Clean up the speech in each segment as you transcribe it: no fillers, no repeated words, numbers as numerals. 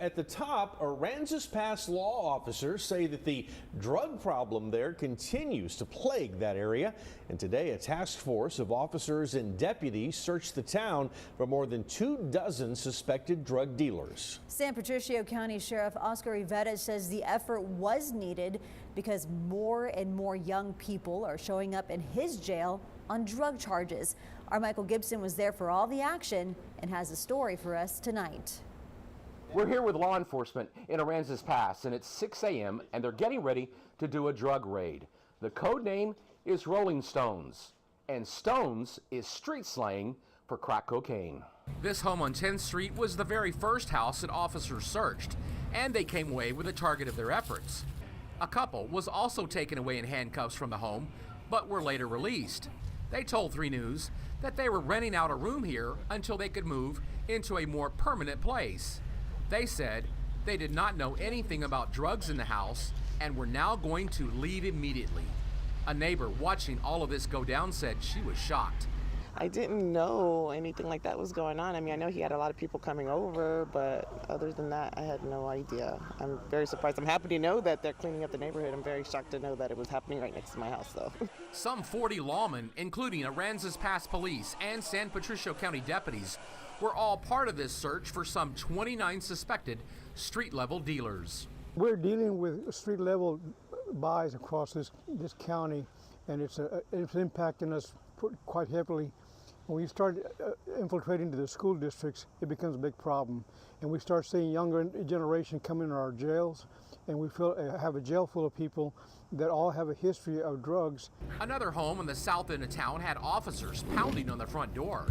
At the top, Aransas Pass law officers say that the drug problem there continues to plague that area. And today, a task force of officers and deputies searched the town for more than 24 suspected drug dealers. San Patricio County Sheriff Oscar Rivera says the effort was needed because more and more young people are showing up in his jail on drug charges. Our Michael Gibson was there for all the action and has a story for us tonight. We're here with law enforcement in Aransas Pass, and it's 6 a.m. and they're getting ready to do a drug raid. The code name is Rolling Stones, and Stones is street slang for crack cocaine. This home on 10th Street was the very first house that officers searched, and they came away with the target of their efforts. A couple was also taken away in handcuffs from the home, but were later released. They told 3 News that they were renting out a room here until they could move into a more permanent place. They said they did not know anything about drugs in the house and were now going to leave immediately. A neighbor watching all of this go down said she was shocked. I didn't know anything like that was going on. I mean, I know he had a lot of people coming over, but other than that, I had no idea. I'm very surprised. I'm happy to know that they're cleaning up the neighborhood. I'm very shocked to know that it was happening right next to my house, though. Some 40 lawmen, including Aransas Pass police and San Patricio County deputies, were all part of this search for some 29 suspected street-level dealers. We're dealing with street-level buys across this county, and it's impacting us quite heavily. When we start infiltrating to the school districts, it becomes a big problem. And we start seeing younger generation come into our jails, and we have a jail full of people that all have a history of drugs. Another home in the south end of town had officers pounding on the front door.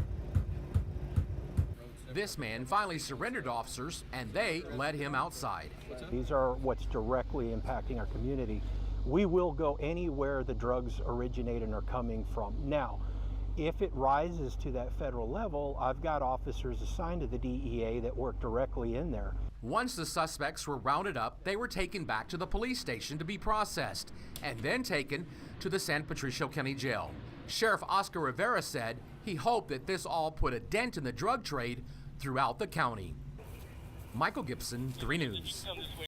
This man finally surrendered to officers, and they led him outside. These are what's directly impacting our community. We will go anywhere the drugs originate and are coming from. Now, if it rises to that federal level, I've got officers assigned to the DEA that work directly in there. Once the suspects were rounded up, they were taken back to the police station to be processed and then taken to the San Patricio County Jail. Sheriff Oscar Rivera said he hoped that this all put a dent in the drug trade throughout the county. Michael Gibson, 3 News.